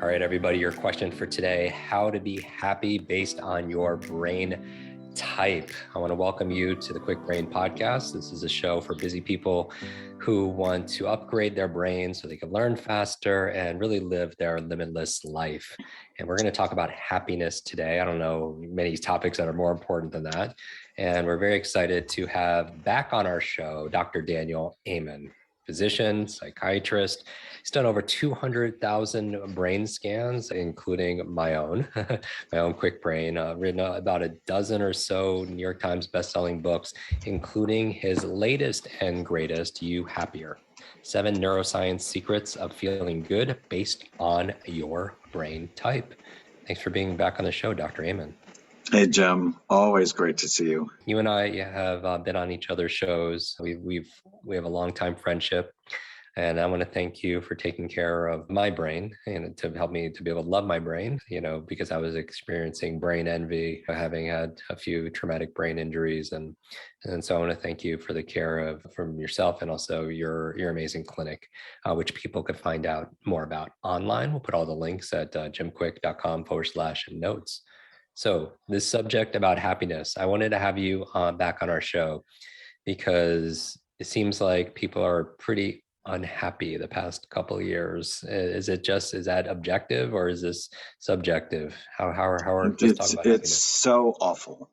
All right, everybody, your question for today, how to be happy based on your brain type. I want to welcome you to the Kwik Brain podcast. This is a show for busy people who want to upgrade their brain so they can learn faster and really live their limitless life. And we're going to talk about happiness today. I don't know many topics that are more important than that. And we're very excited to have back on our show, Dr. Daniel Amen, physician, psychiatrist. He's done over 200,000 brain scans, including my own, my own Kwik Brain, written about a dozen or so New York Times bestselling books, including his latest and greatest, You Happier: 7 Neuroscience Secrets of Feeling Good Based on Your Brain Type. Thanks for being back on the show, Dr. Amen. Hey, Jim. Always great to see you. You and I have been on each other's shows. We have a long time friendship, and I want to thank you for taking care of my brain and to help me to be able to love my brain. Because I was experiencing brain envy, having had a few traumatic brain injuries, and so I want to thank you for the care from yourself and also your amazing clinic, which people could find out more about online. We'll put all the links at jimkwik.com/notes. So this subject about happiness, I wanted to have you back on our show because it seems like people are pretty unhappy the past couple of years. Is that objective or is this subjective? Let's talk about It's happiness. so awful.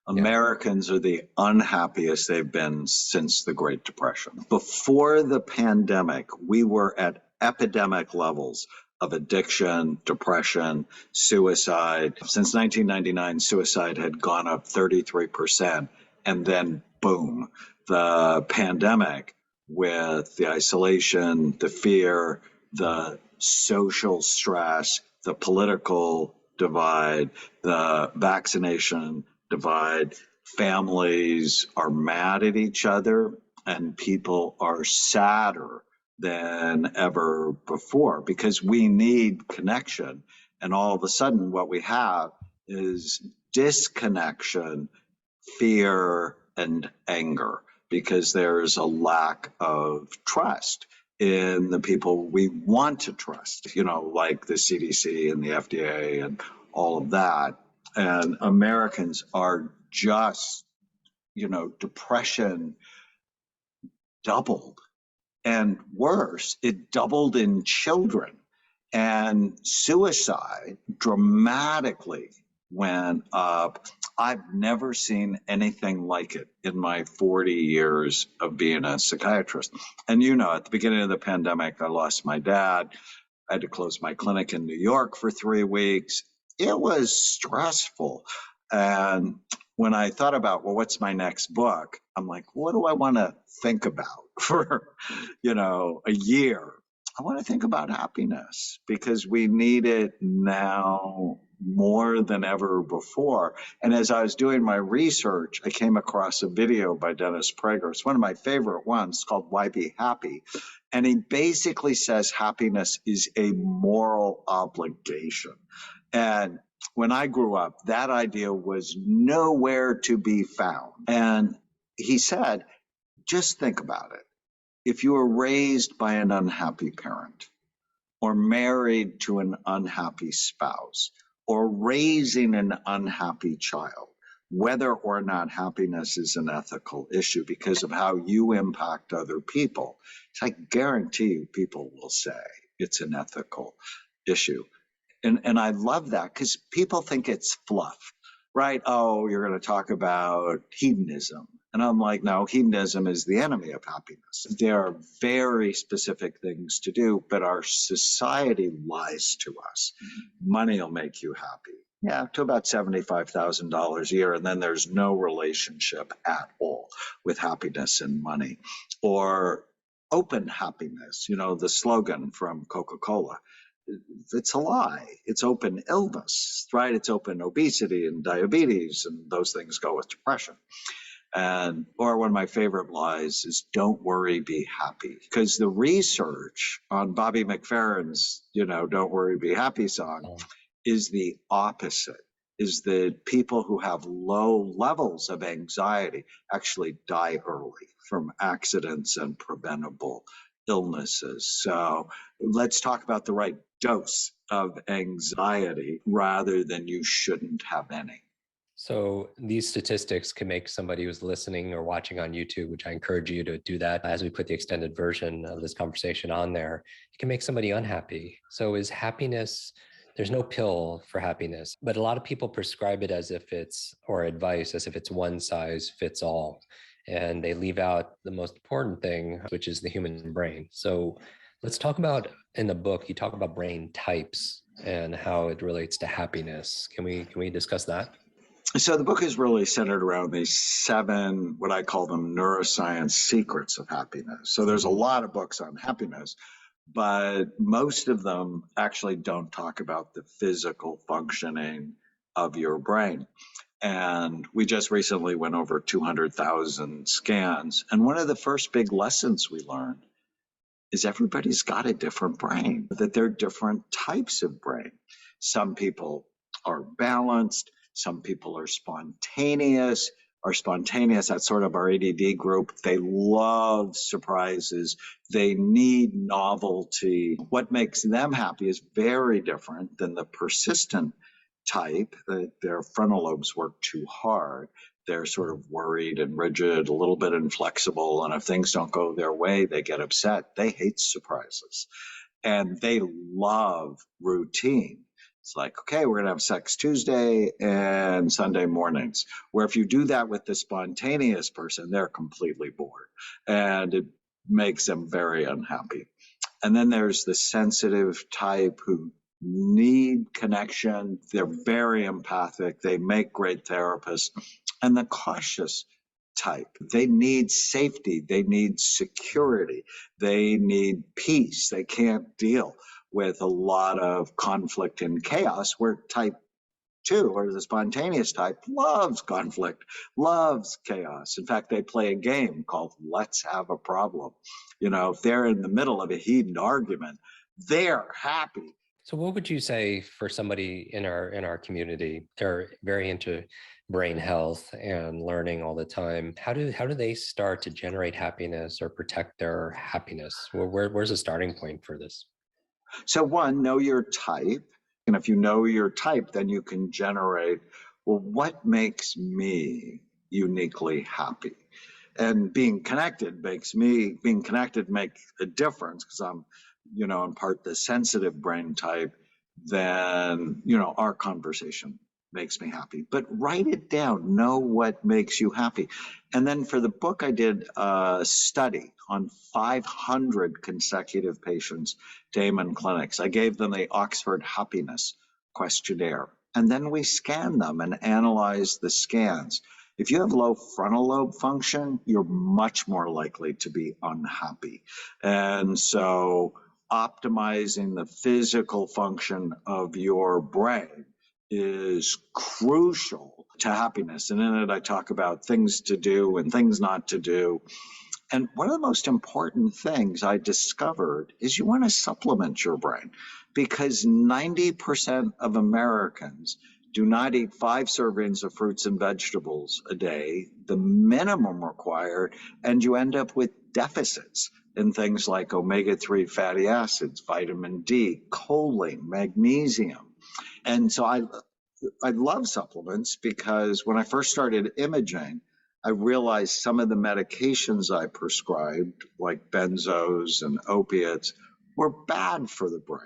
Americans are the unhappiest they've been since the Great Depression. Before the pandemic, we were at epidemic levels of addiction, depression, suicide. Since 1999, suicide had gone up 33%. And then, boom, the pandemic, with the isolation, the fear, the social stress, the political divide, the vaccination divide, families are mad at each other and people are sadder than ever before because we need connection. And all of a sudden what we have is disconnection, fear, and anger because there's a lack of trust in the people we want to trust, like the CDC and the FDA and all of that. And Americans are just, depression doubled. And worse, it doubled in children. And suicide dramatically went up. I've never seen anything like it in my 40 years of being a psychiatrist. And at the beginning of the pandemic, I lost my dad. I had to close my clinic in New York for 3 weeks. It was stressful. And when I thought about, what's my next book? I'm like, what do I want to think about for, a year? I want to think about happiness because we need it now more than ever before. And as I was doing my research, I came across a video by Dennis Prager. It's one of my favorite ones called Why Be Happy? And he basically says happiness is a moral obligation. And when I grew up, that idea was nowhere to be found. And he said, just think about it. If you were raised by an unhappy parent or married to an unhappy spouse or raising an unhappy child, whether or not happiness is an ethical issue because of how you impact other people, I guarantee you people will say it's an ethical issue. And I love that because people think it's fluff, right? Oh, you're going to talk about hedonism. And I'm like, no, hedonism is the enemy of happiness. There are very specific things to do, but our society lies to us. Money will make you happy. Yeah, to about $75,000 a year. And then there's no relationship at all with happiness and money. Or open happiness, the slogan from Coca-Cola. It's a lie. It's open illness, right? It's open obesity and diabetes, and those things go with depression. Or one of my favorite lies is don't worry, be happy. Because the research on Bobby McFerrin's, Don't Worry, Be Happy song is the opposite, is that people who have low levels of anxiety actually die early from accidents and preventable illnesses. So let's talk about the right dose of anxiety rather than you shouldn't have any. So these statistics can make somebody who's listening or watching on YouTube, which I encourage you to do that as we put the extended version of this conversation on there, it can make somebody unhappy. So is happiness, there's no pill for happiness, but a lot of people prescribe it as if it's, or advice as if it's one size fits all. And they leave out the most important thing, which is the human brain. So let's talk about, in the book, you talk about brain types and how it relates to happiness. Can we discuss that? So the book is really centered around these 7, what I call them, neuroscience secrets of happiness. So there's a lot of books on happiness, but most of them actually don't talk about the physical functioning of your brain. And we just recently went over 200,000 scans. And one of the first big lessons we learned is everybody's got a different brain, that there are different types of brain. Some people are balanced, some people are spontaneous. That's sort of our ADD group. They love surprises. They need novelty. What makes them happy is very different than the persistent type. Their frontal lobes work too hard. They're sort of worried and rigid, a little bit inflexible, and if things don't go their way, they get upset. They hate surprises, and they love routine. It's like, okay, we're going to have sex Tuesday and Sunday mornings. Where if you do that with the spontaneous person, they're completely bored, and it makes them very unhappy. And then there's the sensitive type who need connection. They're very empathic. They make great therapists. And the cautious type, they need safety. They need security. They need peace. They can't deal with a lot of conflict and chaos, where type 2, or the spontaneous type, loves conflict, loves chaos. In fact, they play a game called Let's Have a Problem. If they're in the middle of a heated argument, they're happy. So what would you say for somebody in our community? They're very into brain health and learning all the time. How do they start to generate happiness or protect their happiness? Where's the starting point for this? So one, know your type. And if you know your type, then you can generate, well, what makes me uniquely happy? And being connected makes a difference, because I'm part the sensitive brain type. Then, our conversation makes me happy. But write it down, know what makes you happy. And then for the book, I did a study on 500 consecutive patients to Amen Clinics. I gave them the Oxford Happiness Questionnaire. And then we scanned them and analyzed the scans. If you have low frontal lobe function, you're much more likely to be unhappy. And so optimizing the physical function of your brain is crucial to happiness. And in it, I talk about things to do and things not to do. And one of the most important things I discovered is you want to supplement your brain, because 90% of Americans do not eat 5 servings of fruits and vegetables a day, the minimum required, and you end up with deficits in things like omega-3 fatty acids, vitamin D, choline, magnesium. And so I love supplements, because when I first started imaging, I realized some of the medications I prescribed, like benzos and opiates, were bad for the brain.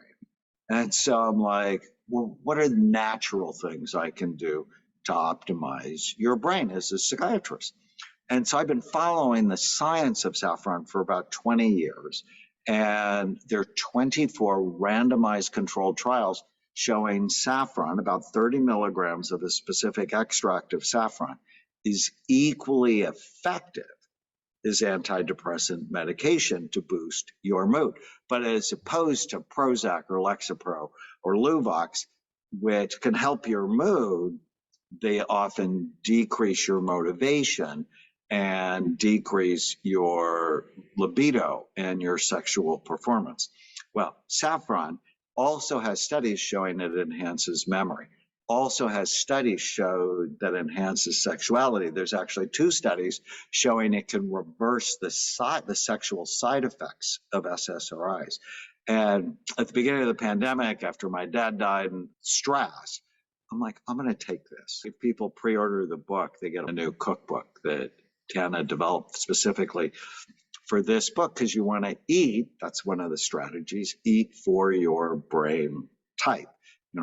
And so I'm like, well, what are the natural things I can do to optimize your brain as a psychiatrist? And so I've been following the science of saffron for about 20 years. And there are 24 randomized controlled trials showing saffron, about 30 milligrams of a specific extract of saffron, is equally effective as antidepressant medication to boost your mood. But as opposed to Prozac or Lexapro or Luvox, which can help your mood, they often decrease your motivation and decrease your libido and your sexual performance. Well, saffron also has studies showing it enhances memory. also has studies showed that enhances sexuality. There's actually 2 studies showing it can reverse the sexual side effects of SSRIs. And at the beginning of the pandemic, after my dad died and stress, I'm like, I'm going to take this. If people pre-order the book, they get a new cookbook that Tana developed specifically for this book, because you want to eat. That's one of the strategies. Eat for your brain type.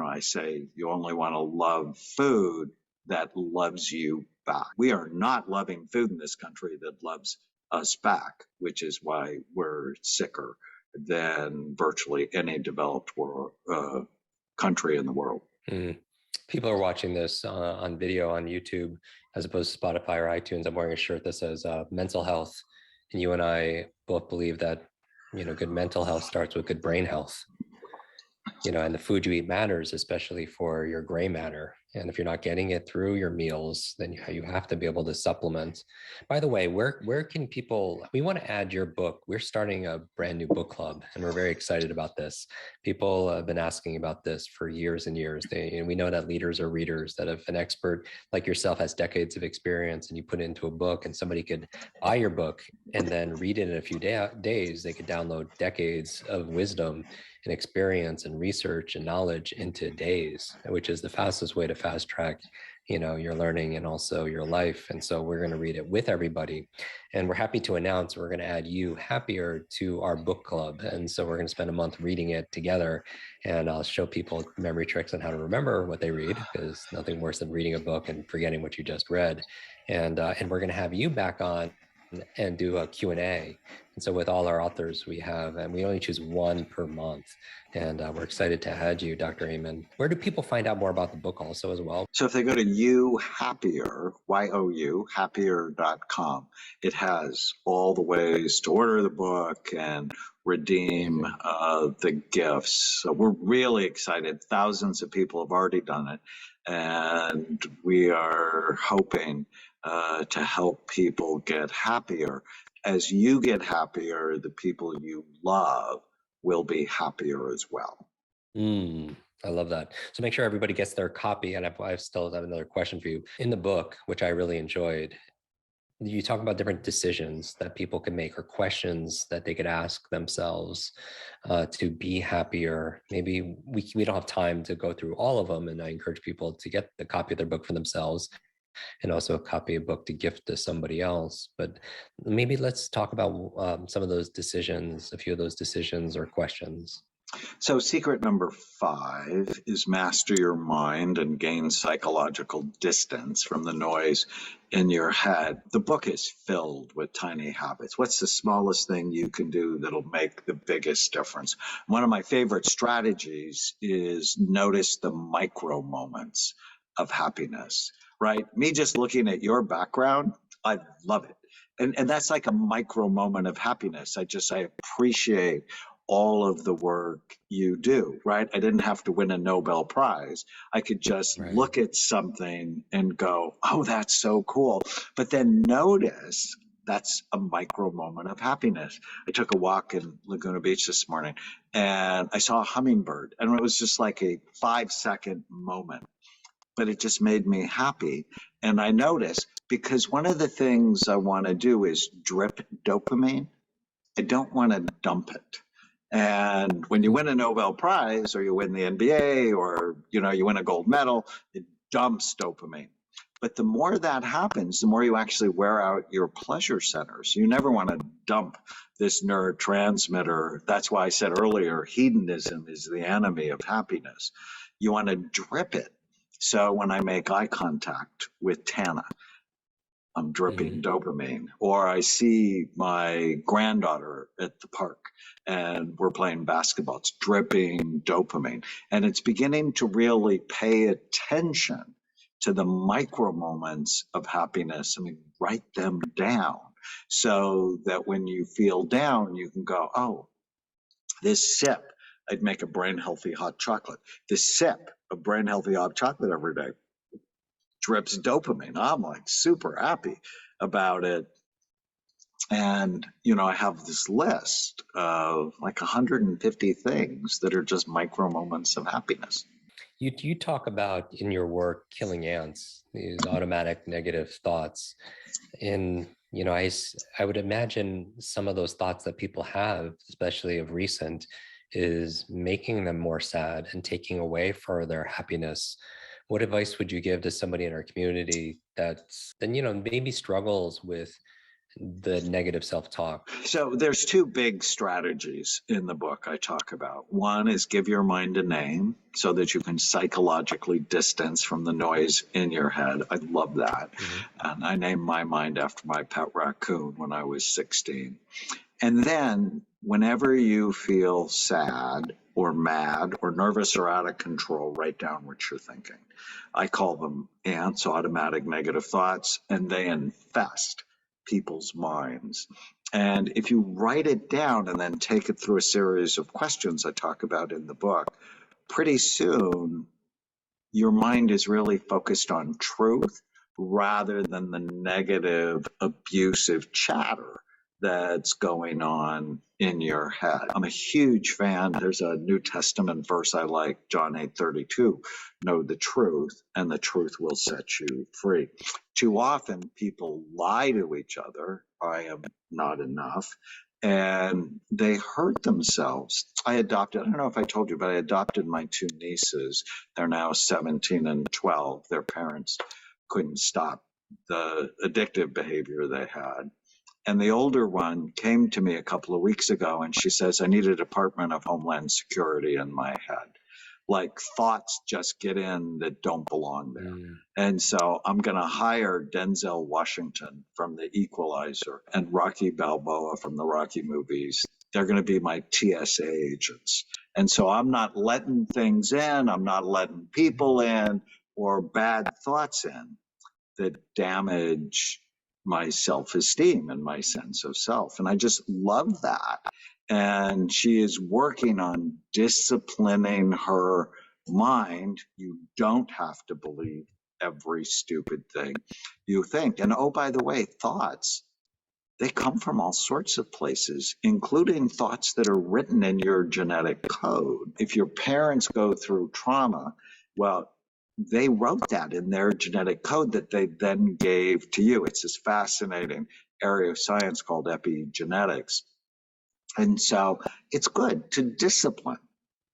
I say you only want to love food that loves you back. We are not loving food in this country that loves us back, which is why we're sicker than virtually any developed world, country in the world. Mm. People are watching this on video on YouTube as opposed to Spotify or iTunes. I'm wearing a shirt that says mental health. And you and I both believe that, good mental health starts with good brain health. And the food you eat matters, especially for your gray matter. And if you're not getting it through your meals, then you have to be able to supplement. By the way, where can people, we want to add your book. We're starting a brand new book club, and we're very excited about this. People have been asking about this for years and years. We know that leaders are readers, that if an expert like yourself has decades of experience and you put it into a book and somebody could buy your book and then read it in a few days, they could download decades of wisdom and experience and research and knowledge into days, which is the fastest way to fast track, your learning and also your life. And so we're going to read it with everybody. And we're happy to announce we're going to add you happier to our book club. And so we're going to spend a month reading it together. And I'll show people memory tricks on how to remember what they read, because nothing worse than reading a book and forgetting what you just read. And we're going to have you back on and do a Q&A. And so with all our authors we have, and we only choose one per month. And we're excited to add you, Dr. Amen. Where do people find out more about the book also as well? So if they go to You Happier, Y-O-U, happier.com, it has all the ways to order the book and redeem the gifts. So we're really excited. Thousands of people have already done it. And we are hoping to help people get happier. As you get happier, the people you love will be happier as well. I love that. So make sure everybody gets their copy. And I still have another question for you. In the book, which I really enjoyed, you talk about different decisions that people can make or questions that they could ask themselves to be happier. Maybe we don't have time to go through all of them. And I encourage people to get the copy of their book for themselves and also a copy of a book to gift to somebody else. But maybe let's talk about some of those decisions, a few of those decisions or questions. So secret number 5 is master your mind and gain psychological distance from the noise in your head. The book is filled with tiny habits. What's the smallest thing you can do that'll make the biggest difference? One of my favorite strategies is notice the micro moments of happiness, right? Me just looking at your background, I love it. And that's like a micro moment of happiness. I appreciate all of the work you do, right? I didn't have to win a Nobel Prize. I could just look at something and go, oh, that's so cool. But then notice that's a micro moment of happiness. I took a walk in Laguna Beach this morning and I saw a hummingbird, and it was just like a 5-second moment, but it just made me happy. And I noticed, because one of the things I want to do is drip dopamine. I don't want to dump it. And when you win a Nobel Prize or you win the NBA or, you win a gold medal, it dumps dopamine. But the more that happens, the more you actually wear out your pleasure centers. You never want to dump this neurotransmitter. That's why I said earlier, hedonism is the enemy of happiness. You want to drip it. So when I make eye contact with Tana, I'm dripping dopamine. Or I see my granddaughter at the park and we're playing basketball. It's dripping dopamine. And it's beginning to really pay attention to the micro moments of happiness. I mean, write them down so that when you feel down, you can go, oh, this sip, I'd make a brain healthy hot chocolate. This sip of brain healthy hot chocolate every day drips dopamine. I'm like super happy about it. And, I have this list of like 150 things that are just micro moments of happiness. You talk about in your work killing ants, these automatic negative thoughts. And, I would imagine some of those thoughts that people have, especially of recent, is making them more sad and taking away for their happiness. What advice would you give to somebody in our community that's then, maybe struggles with the negative self-talk? So there's two big strategies in the book I talk about. One is give your mind a name so that you can psychologically distance from the noise in your head. I love that. Mm-hmm. And I named my mind after my pet raccoon when I was 16. And then whenever you feel sad or mad or nervous or out of control, write down what you're thinking. I call them ants, automatic negative thoughts, and they infest people's minds. And if you write it down and then take it through a series of questions I talk about in the book, pretty soon your mind is really focused on truth rather than the negative, abusive chatter that's going on in your head. I'm a huge fan. There's a New Testament verse I like, John 8:32. Know the truth, and the truth will set you free. Too often people lie to each other. I am not enough. And they hurt themselves. I don't know if I told you, but I adopted my two nieces. They're now 17 and 12. Their parents couldn't stop the addictive behavior they had. And the older one came to me a couple of weeks ago and she says, I need a Department of Homeland Security in my head. Like thoughts just get in that don't belong there. And so I'm going to hire Denzel Washington from The Equalizer and Rocky Balboa from the Rocky movies. They're going to be my TSA agents. And so I'm not letting things in. I'm not letting people in or bad thoughts in that damage my self-esteem and my sense of self. And I just love that. And she is working on disciplining her mind. You don't have to believe every stupid thing you think. And oh, by the way, thoughts, they come from all sorts of places, including thoughts that are written in your genetic code. If your parents go through trauma, well, they wrote that in their genetic code that they then gave to you. It's this fascinating area of science called epigenetics. And so it's good to discipline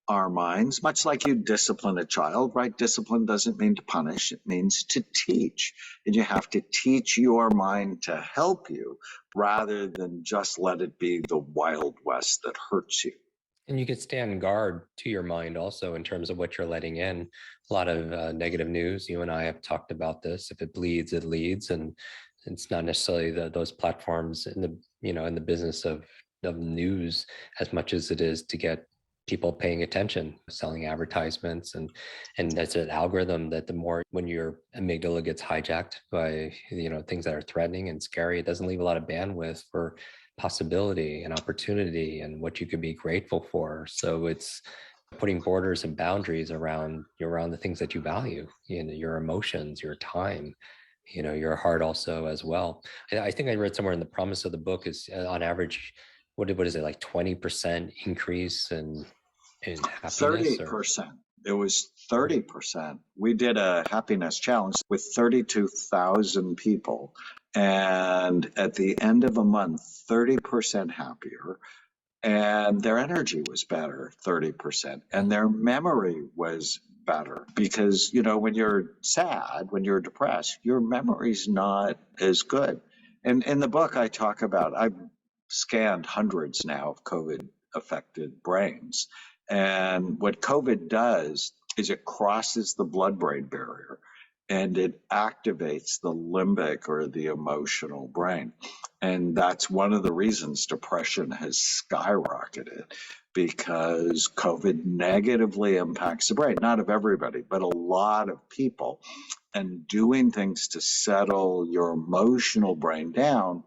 our minds, much like you discipline a child, right? Discipline doesn't mean to punish, it means to teach. And you have to teach your mind to help you rather than just let it be the Wild West that hurts you. And you could stand guard to your mind also in terms of what you're letting in. A lot of negative news. You and I have talked about this. If it bleeds, it leads, and it's not necessarily those platforms in the business of news as much as it is to get people paying attention, selling advertisements, and that's an algorithm that the more when your amygdala gets hijacked by things that are threatening and scary, it doesn't leave a lot of bandwidth for possibility and opportunity and what you could be grateful for. So it's putting borders and boundaries around the things that you value, your emotions, your time, your heart also as well. I think I read somewhere in the promise of the book is on average, what is it, like 20% increase in happiness? 30%. It was 30%. We did a happiness challenge with 32,000 people. And at the end of a month, 30% happier. And their energy was better, 30%. And their memory was better. Because, when you're sad, when you're depressed, your memory's not as good. And in the book, I talk about, I've scanned hundreds now of COVID-affected brains. And what COVID does is it crosses the blood-brain barrier and it activates the limbic or the emotional brain. And that's one of the reasons depression has skyrocketed, because COVID negatively impacts the brain, not of everybody, but a lot of people. And doing things to settle your emotional brain down,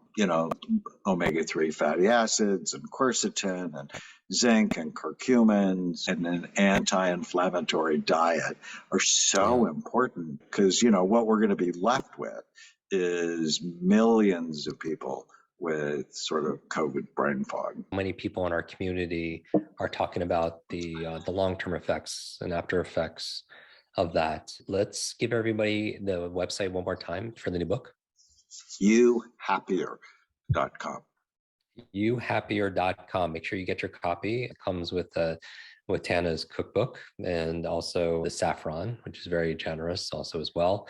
omega-3 fatty acids and quercetin and zinc and curcumins and an anti-inflammatory diet are so important, because, what we're going to be left with is millions of people with sort of COVID brain fog. Many people in our community are talking about the long-term effects and after effects of that. Let's give everybody the website one more time for the new book. YouHappier.com. YouHappier.com. Make sure you get your copy. It comes with Tana's cookbook and also the saffron, which is very generous also as well.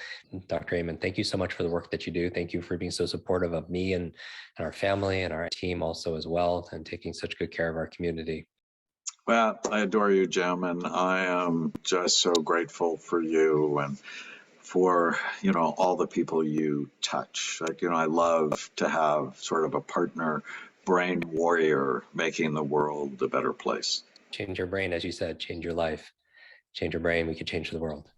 Dr. Amen, thank you so much for the work that you do. Thank you for being so supportive of me and our family and our team also as well, and taking such good care of our community. Well, I adore you, Jim, and I am just so grateful for you and for, all the people you touch. I love to have sort of a partner brain warrior making the world a better place. Change your brain, as you said, change your life. Change your brain, we could change the world.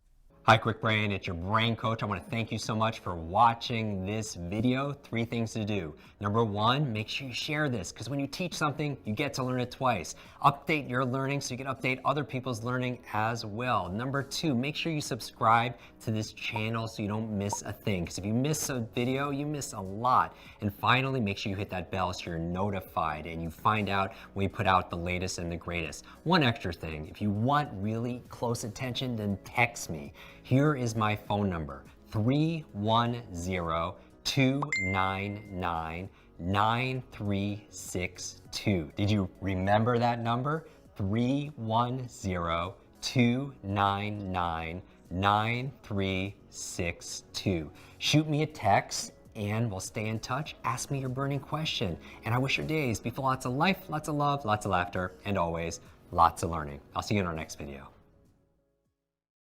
Hi, Kwik Brain, it's your brain coach. I want to thank you so much for watching this video. 3 things to do. Number 1, make sure you share this, because when you teach something, you get to learn it twice. Update your learning so you can update other people's learning as well. Number 2, make sure you subscribe to this channel so you don't miss a thing, because if you miss a video, you miss a lot. And finally, make sure you hit that bell so you're notified and you find out when we put out the latest and the greatest. One extra thing, if you want really close attention, then text me. Here is my phone number, 310-299-9362. Did you remember that number? 310-299-9362. Shoot me a text and we'll stay in touch. Ask me your burning question. And I wish your days be full of lots of life, lots of love, lots of laughter, and always lots of learning. I'll see you in our next video.